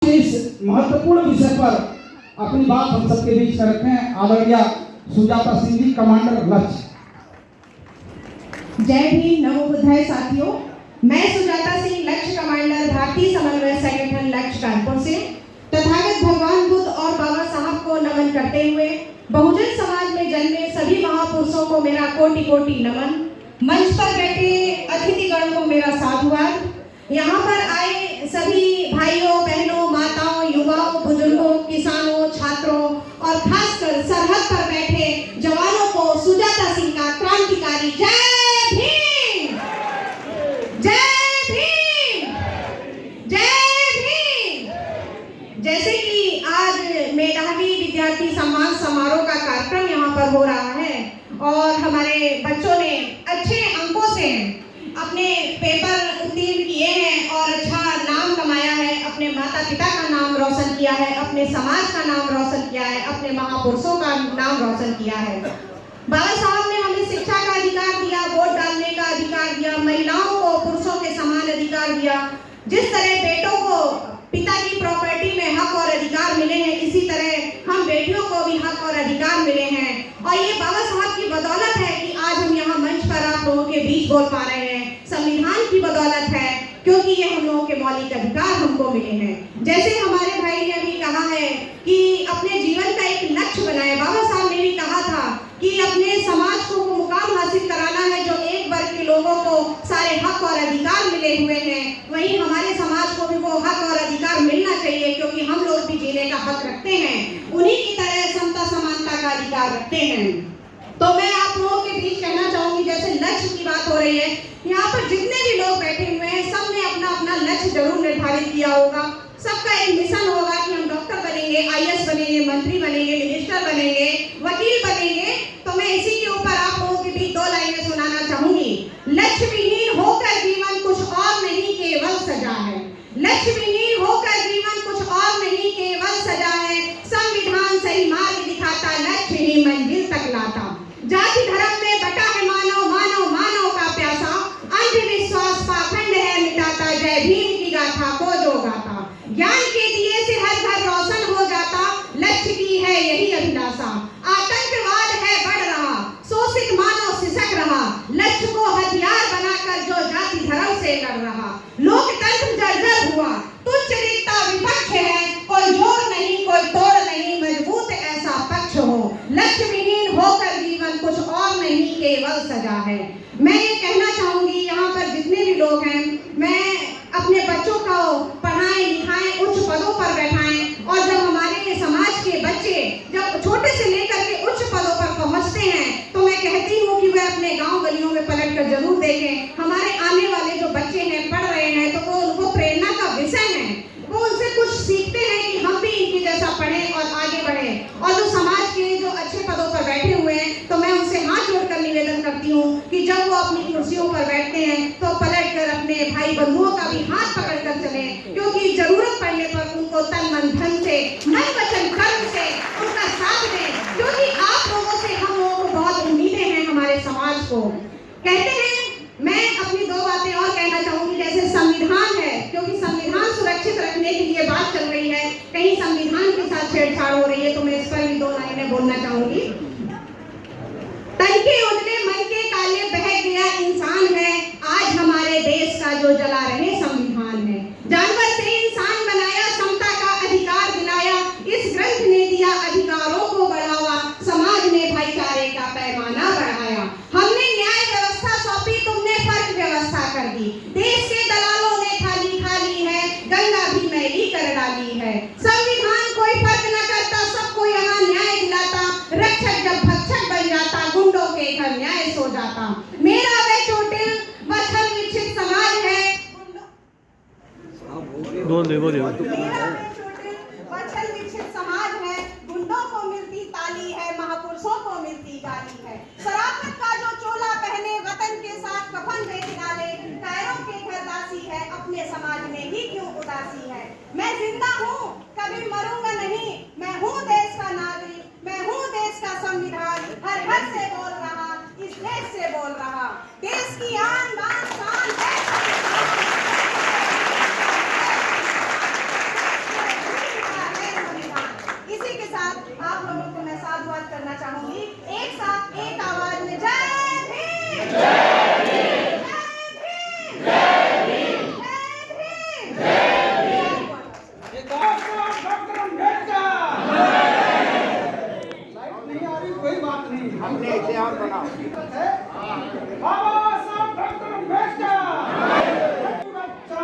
इस महत्वपूर्ण विषय पर अपनी बात हम सबके बीच रखें आदरणीय सुजाता सिंह जी, कमांडर लक्ष्य। जय भीम, नमो बुद्धाय साथियों। मैं सुजाता सिंह, लक्ष्य कमांडर, भारतीय समन्वय संगठन लक्ष्य कानपुर से तथागत भगवान बुद्ध और बाबा साहब को नमन करते हुए बहुजन समाज में जन्मे सभी महापुरुषों को मेरा कोटि कोटि नमन। मंच पर बैठे अतिथिगण को मेरा साधुवाद। यहाँ पर आए सभी भाइयों, बहनों, माताओं, युवाओं, बुजुर्गों, किसानों, छात्रों और खासकर सरहद पर बैठे जवानों को सुजाता सिंह का क्रांतिकारी जय भीम, जय भीम, जय भीम। जैसे कि आज मेधावी विद्यार्थी सम्मान समारोह का कार्यक्रम यहाँ पर हो रहा है और हमारे बच्चों ने अच्छे अंकों से अपने पेपर उत्तीर्ण किए हैं और अच्छा नाम कमाया है, अपने माता पिता का नाम रोशन किया है, अपने समाज का नाम रोशन किया है, अपने महापुरुषों का नाम रोशन किया है। बाबा साहब ने हमें शिक्षा का अधिकार दिया, वोट डालने का अधिकार दिया, महिलाओं को पुरुषों के समान अधिकार दिया। जिस तरह बेटों को पिता की प्रॉपर्टी में हक और अधिकार मिले हैं, इसी तरह हम बेटियों को भी हक और अधिकार मिले हैं। और ये बाबा साहब की बदौलत है कि आज हम यहाँ मंच पर आप लोगों के बीच बोल पा रहे हैं। संविधान की बदौलत है, क्योंकि ये हम लोगों के मौलिक अधिकार हमको मिले हैं। जैसे हमारे भाई ने अभी कहा है कि अपने जीवन का एक लक्ष्य बनाए। बाबा साहब ने भी कहा था कि अपने समाज को वो मुकाम हासिल कराना है जो एक वर्ग के लोगों को सारे हक और अधिकार मिले हुए हैं। वहीं हमारे समाज को भी वो हक और अधिकार मिलना चाहिए, क्योंकि हम लोग भी जीने का हक रखते हैं, उन्हीं की तरह समता समानता का अधिकार रखते हैं। तो मैं आप लोगों के बीच कहना चाहूंगी, जैसे लक्ष्य की बात हो रही है, यहाँ पर जितने भी लोग बैठे हुए हैं सब ने अपना अपना लक्ष्य जरूर निर्धारित किया होगा। सबका एक मिशन होगा कि हम डॉक्टर बनेंगे, आईएएस बनेंगे, मंत्री बनेंगे, मिनिस्टर बनेंगे, वकील बनेंगे। तो मैं इसी के ऊपर आप लोगों के बीच 2 लाइनें सुनाना चाहूंगी। लक्ष्य विहीन होकर जीवन कुछ और नहीं, केवल सजा है। लक्ष्य विहीन होकर जीवन कुछ और नहीं, केवल सजा है। संविधान सही मार्ग दिखाता, लक्ष्य ही मंजिल तक लाता। जाति धर्म में बटा है मानव, मानव मानव का प्यासा। अंधविश्वास पाखंड है मिटाता, जय भीम की गाथा को जो गाता। ज्ञान के दिए से हर घर रोशन हो जाता, लक्ष्य की है यही अभिलाषा। आतंकवाद है बढ़ रहा, शोषित मानव सिसक रहा, लक्ष्य को हथियार बनाकर जो जाति धर्म से लड़ रहा। लोकतंत्र जर्जर हुआ, तुच्छता विपक्ष है, कोई जोर नहीं कोई तोड़ नहीं, मजबूत ऐसा पक्ष हो। लक्ष्य विहीन होकर जीवन कुछ और नहीं, केवल सजा है। मैं ये कहना चाहूंगी, यहाँ पर जितने भी लोग हैं, मैं अपने बच्चों को पढ़ाएं लिखाएं, उच्च पदों पर बैठाएं। और जब हमारे समाज के बच्चे जब छोटे से लेकर के उच्च पदों पर पहुंचते हैं, तो मैं कहती हूँ कि वे अपने गांव गलियों में पलट कर जरूर देखें। हमारे आने वाले जो बच्चे हैं, पढ़ रहे हैं, तो वो उनको प्रेरणा का विषय है। वो उनसे कुछ सीखते हैं कि हम भी इनके जैसा पढ़ें और आगे बढ़ें। और जो समाज के जो अच्छे पदों पर बैठे हुए हैं, तो मैं उनसे हाथ जोड़कर निवेदन करती हूँ कि जब वो अपनी कुर्सियों पर बैठते हैं तो पलट कर अपने भाई बंधुओं का भी हाथ पकड़ कर चले, क्योंकि जरूरत पड़ने पर उनको तन मन धन से, मन वचन कर्म से उनका साथ दें, क्योंकि आप लोगों से हम लोगों को बहुत उम्मीदें हैं हमारे समाज को। कहते हैं, मैं अपनी 2 बातें और कहना चाहूंगी। जैसे संविधान है, क्योंकि संविधान सुरक्षित रखने के लिए बात चल रही है, कहीं संविधान के साथ छेड़छाड़ हो रही है, तो मैं इस पर भी 2 लाइनें बोलना चाहूंगी। तन के उजले मन के काले बह गया इंसान है, आज हमारे देश का जो जला रहे संविधान है। जानवर से इंसान बनाया, समता का अधिकार दिलाया, इस ग्रंथ ने दिया अधिकारों को बढ़ावा, समाज में भाईचारे का पैमाना बढ़ाया। हमने न्याय व्यवस्था सौंपी, तुमने फर्क व्यवस्था कर दी। देश के दलालों ने थाली खाली है, गंगा भी मैली कर डाली है। संविधान कोई फर्क न करता, सबको यहाँ न्याय दिलाता, रक्षक जब भक्षक बन जाता, गुंडों के घर न्याय सो जाता। मेरा वे चोटिल व छल विकसित समाज है, समाज है, गुंडों को मिलती ताली है, महापुरुषों को मिलती गाली है। शराफत का जो चोला पहने, वतन के साथ कफन बेच डाले, कायरों के घर दासी है, अपने समाज में ही क्यों उदासी है। मैं जिंदा हूँ, कभी मरूंगा नहीं, मैं हूँ देश का नागरिक, मैं हूँ देश का संविधान, हर घर से बोल रहा, इस देश से बोल रहा। देश की आन बान शान है। बात नहीं। अपने इतिहास बनाओ। बाबा